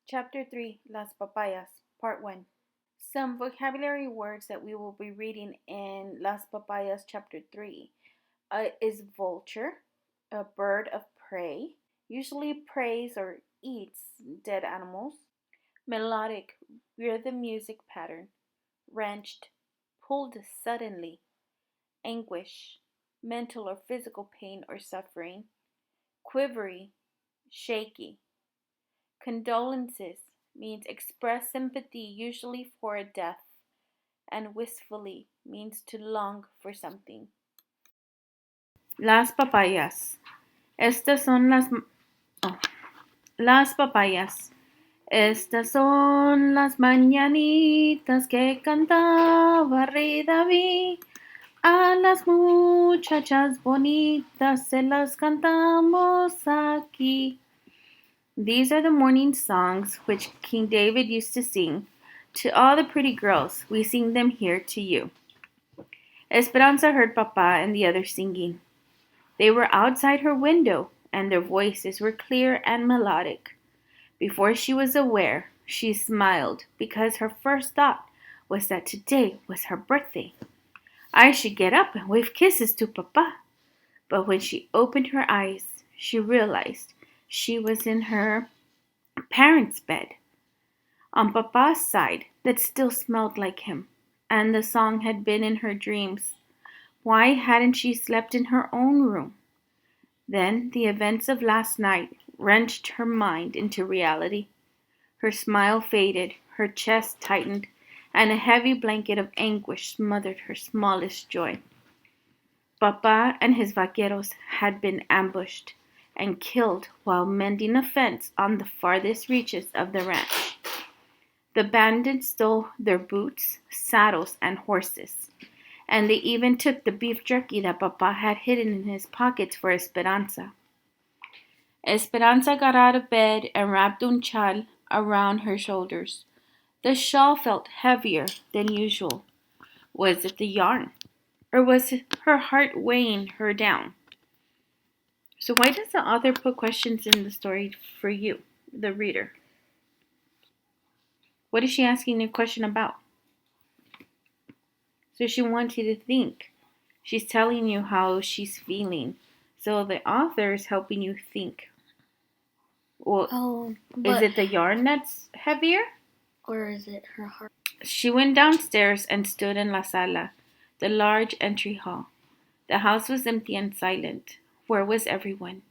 Chapter 3 Las Papayas, Part 1. Some vocabulary words that we will be reading in Las Papayas, Chapter 3 is vulture, a bird of prey, usually preys or eats dead animals, melodic, rhythm music pattern, wrenched, pulled suddenly, anguish, mental or physical pain or suffering, quivery, shaky. Condolences means express sympathy, usually for a death, and wistfully means to long for something. Las papayas. Estas son oh, las papayas. Estas son las mañanitas que cantaba Rey David. A las muchachas bonitas se las cantamos aquí. These are the morning songs which King David used to sing. To all the pretty girls, we sing them here to you. Esperanza heard Papa and the others singing. They were outside her window, and their voices were clear and melodic. Before she was aware, she smiled because her first thought was that today was her birthday. I should get up and wave kisses to Papa. But when she opened her eyes, she realized she was in her parents' bed. On Papa's side, that still smelled like him, and the song had been in her dreams. Why hadn't she slept in her own room? Then the events of last night wrenched her mind into reality. Her smile faded, her chest tightened, and a heavy blanket of anguish smothered her smallest joy. Papa and his vaqueros had been ambushed and killed while mending a fence on the farthest reaches of the ranch. The bandits stole their boots, saddles, and horses, and they even took the beef jerky that Papa had hidden in his pockets for Esperanza. Esperanza got out of bed and wrapped un chal around her shoulders. The shawl felt heavier than usual. Was it the yarn? Or was her heart weighing her down? So why does the author put questions in the story for you, the reader? What is she asking a question about? So she wants you to think. She's telling you how she's feeling. So the author is helping you think. Well, is it the yarn that's heavier? Or is it her heart? She went downstairs and stood in la sala, the large entry hall. The house was empty and silent. Where was everyone?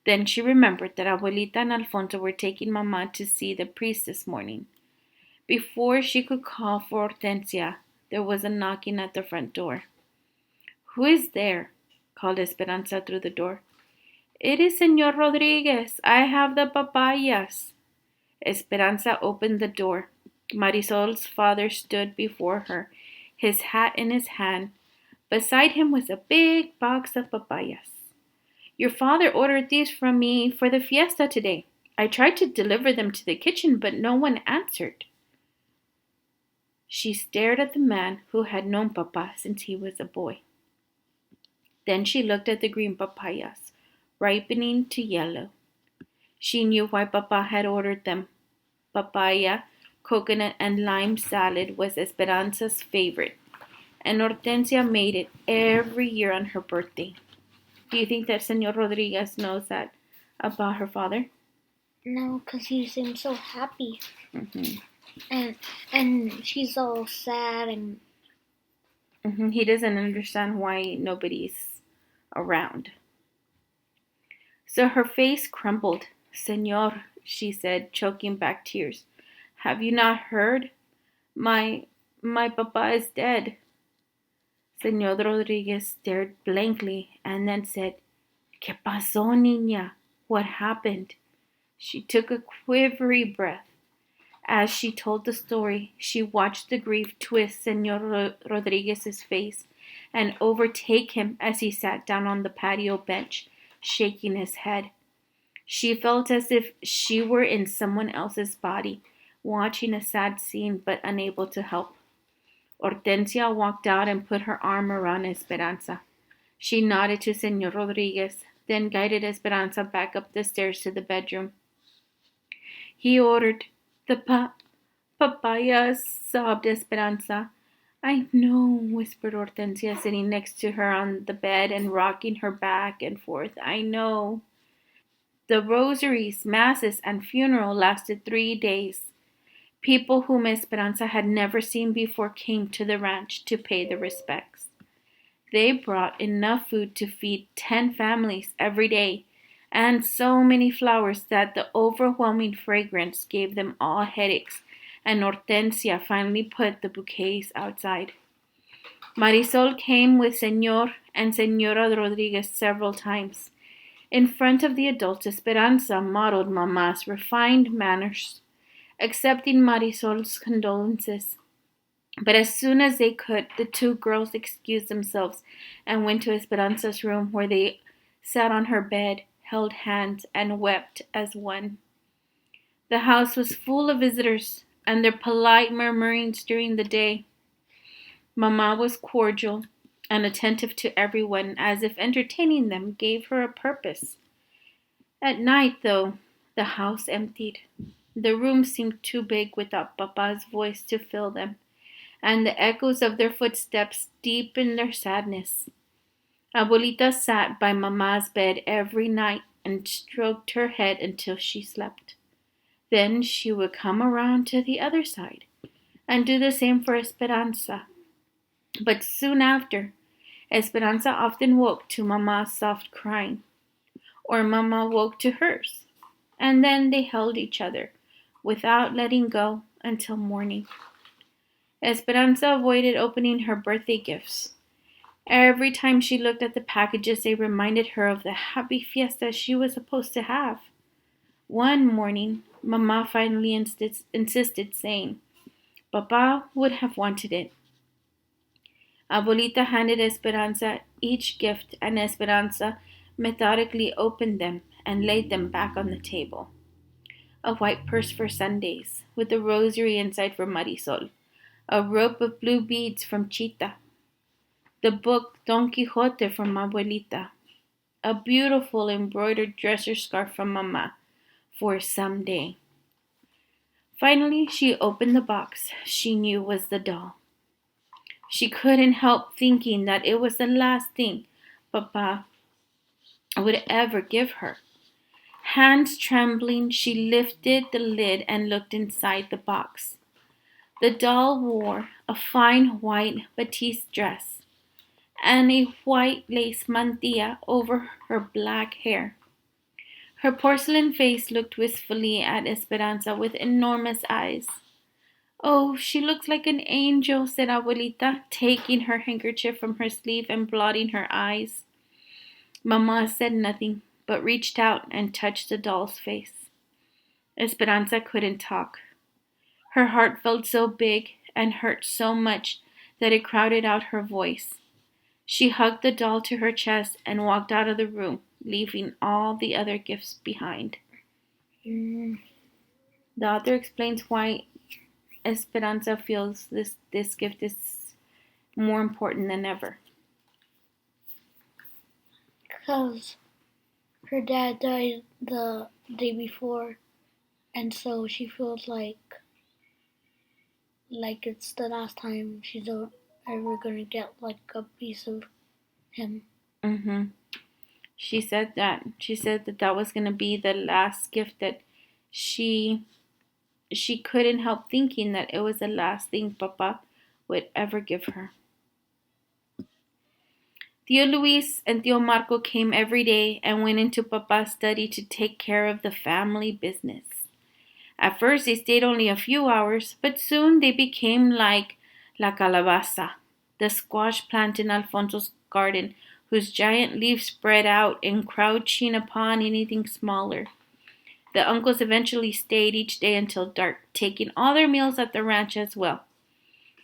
Then she remembered that Abuelita and Alfonso were taking Mamá to see the priest this morning. Before she could call for Hortensia, there was a knocking at the front door. "Who is there?" called Esperanza through the door. "It is Señor Rodriguez. I have the papayas." Esperanza opened the door. Marisol's father stood before her, his hat in his hand. Beside him was a big box of papayas. "Your father ordered these from me for the fiesta today. I tried to deliver them to the kitchen, but no one answered." She stared at the man who had known Papa since he was a boy. Then she looked at the green papayas, ripening to yellow. She knew why Papa had ordered them. Papaya, coconut, and lime salad was Esperanza's favorite, and Hortensia made it every year on her birthday. Do you think that Señor Rodriguez knows that about her father? No, because he seems so happy. Mm-hmm. And she's all sad and... He doesn't understand why nobody's around. So her face crumbled. "Señor," she said, choking back tears, "have you not heard? My papa is dead." Señor Rodriguez stared blankly and then said, "¿Qué pasó, niña? What happened?" She took a quivery breath. As she told the story, she watched the grief twist Señor Rodriguez's face and overtake him as he sat down on the patio bench, shaking his head. She felt as if she were in someone else's body, watching a sad scene but unable to help. Hortensia walked out and put her arm around Esperanza. She nodded to Señor Rodriguez, then guided Esperanza back up the stairs to the bedroom. he ordered. The papayas, sobbed Esperanza. I know, whispered Hortensia, sitting next to her on the bed and rocking her back and forth. I know. The rosaries, masses, and funeral lasted 3 days. People whom Esperanza had never seen before came to the ranch to pay their respects. They brought enough food to feed 10 families every day, and so many flowers that the overwhelming fragrance gave them all headaches, and Hortensia finally put the bouquets outside. Marisol came with Señor and Señora Rodriguez several times. In front of the adults, Esperanza modeled Mamma's refined manners, accepting Marisol's condolences. But as soon as they could, the two girls excused themselves and went to Esperanza's room, where they sat on her bed, held hands, and wept as one. The house was full of visitors, and their polite murmurings during the day. Mamma was cordial and attentive to everyone, as if entertaining them gave her a purpose. At night, though, the house emptied. The rooms seemed too big without Papa's voice to fill them, and the echoes of their footsteps deepened their sadness. Abuelita sat by Mamma's bed every night and stroked her head until she slept. Then she would come around to the other side and do the same for Esperanza. But soon after, Esperanza often woke to Mamma's soft crying, or Mamma woke to hers, and then they held each other without letting go until morning. Esperanza avoided opening her birthday gifts. Every time she looked at the packages, they reminded her of the happy fiesta she was supposed to have. One morning, Mamma finally insisted, saying, Papa would have wanted it. Abuelita handed Esperanza each gift, and Esperanza methodically opened them and laid them back on the table. A white purse for Sundays, with a rosary inside for Marisol, a rope of blue beads from Chita, the book Don Quixote from Abuelita, a beautiful embroidered dresser scarf from Mamma for someday. Finally, she opened the box she knew was the doll. She couldn't help thinking that it was the last thing Papa would ever give her. Hands trembling, she lifted the lid and looked inside the box. The doll wore a fine white batiste dress and a white lace mantilla over her black hair. Her porcelain face looked wistfully at Esperanza with enormous eyes. Oh, she looks like an angel, said Abuelita, taking her handkerchief from her sleeve and blotting her eyes. Mamma said nothing, but reached out and touched the doll's face. Esperanza couldn't talk. Her heart felt so big and hurt so much that it crowded out her voice. She hugged the doll to her chest and walked out of the room, leaving all the other gifts behind. The author explains why Esperanza feels this gift is more important than ever. Because her dad died the day before, and so she feels like it's the last time she's ever gonna get like a piece of him. She said that was gonna be the last gift that she couldn't help thinking that it was the last thing Papa would ever give her. Tío Luis and Tío Marco came every day and went into Papa's study to take care of the family business. At first they stayed only a few hours, but soon they became like La Calabaza, the squash plant in Alfonso's garden, whose giant leaves spread out, encroaching upon anything smaller. The uncles eventually stayed each day until dark, taking all their meals at the ranch as well.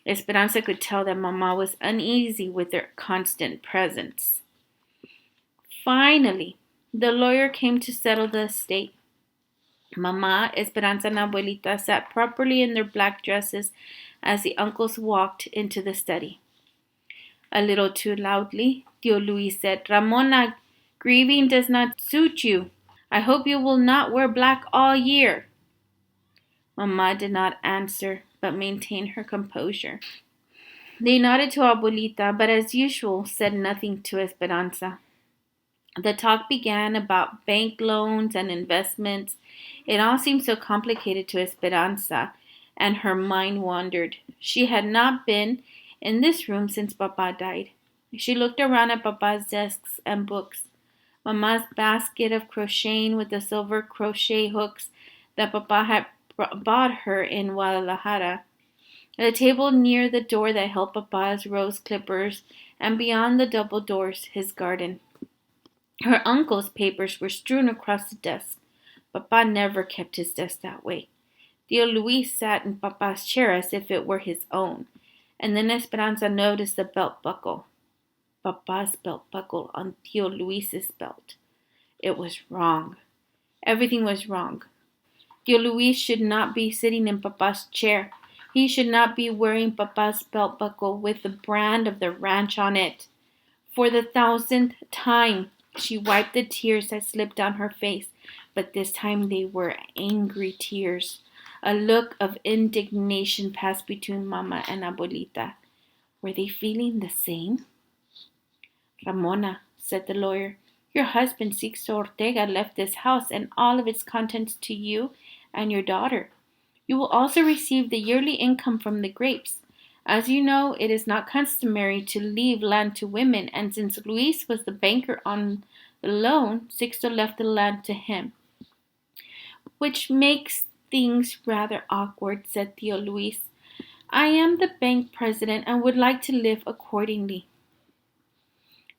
Esperanza could tell that Mamma was uneasy with their constant presence. Finally, the lawyer came to settle the estate. Mamma, Esperanza, and Abuelita sat properly in their black dresses as the uncles walked into the study. A little too loudly, Tío Luis said, Ramona, grieving does not suit you. I hope you will not wear black all year. Mamá did not answer, but maintained her composure. They nodded to Abuelita, but as usual said nothing to Esperanza. The talk began about bank loans and investments. It all seemed so complicated to Esperanza, and her mind wandered. She had not been in this room since Papa died. She looked around at Papa's desks and books, Mamma's basket of crocheting with the silver crochet hooks that Papa had bought her in Guadalajara, the table near the door that held Papa's rose clippers, and beyond the double doors, his garden. Her uncle's papers were strewn across the desk. Papa never kept his desk that way. Tio Luis sat in Papa's chair as if it were his own, and then Esperanza noticed the belt buckle. Papa's belt buckle on Tio Luis's belt. It was wrong. Everything was wrong. Tio Luis should not be sitting in Papa's chair. He should not be wearing Papa's belt buckle with the brand of the ranch on it. For the 1,000th time, she wiped the tears that slipped down her face, but this time they were angry tears. A look of indignation passed between Mama and Abuelita. Were they feeling the same? Ramona, said the lawyer, your husband, Sixto Ortega, left this house and all of its contents to you and your daughter. You will also receive the yearly income from the grapes. As you know, it is not customary to leave land to women, and since Luis was the banker on the loan, Sixto left the land to him. Which makes things rather awkward, said Tio Luis. I am the bank president and would like to live accordingly.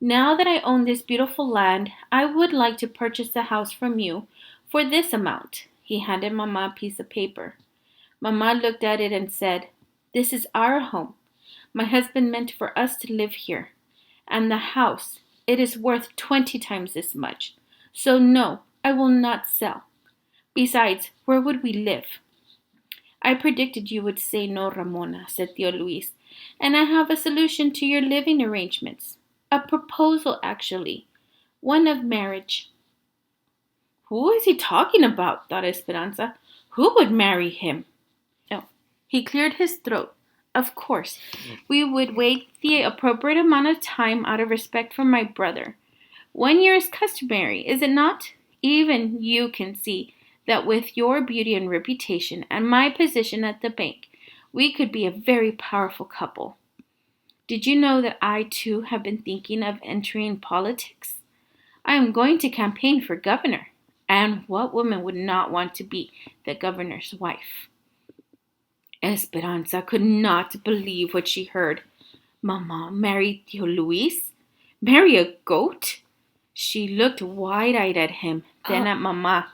Now that I own this beautiful land, I would like to purchase the house from you for this amount. He handed Mama a piece of paper. Mama looked at it and said, This is our home. My husband meant for us to live here. And the house, it is worth 20 times this much. So no, I will not sell. Besides, where would we live? I predicted you would say no, Ramona, said Tio Luis, and I have a solution to your living arrangements. A proposal, actually. One of marriage. Who is he talking about? Thought Esperanza. Who would marry him? Oh, he cleared his throat. Of course, we would wait the appropriate amount of time out of respect for my brother. 1 year is customary, is it not? Even you can see that with your beauty and reputation and my position at the bank, we could be a very powerful couple. Did you know that I, too, have been thinking of entering politics? I am going to campaign for governor. And what woman would not want to be the governor's wife? Esperanza could not believe what she heard. Mama marry Tio Luis? Marry a goat? She looked wide-eyed at him, then at Mama.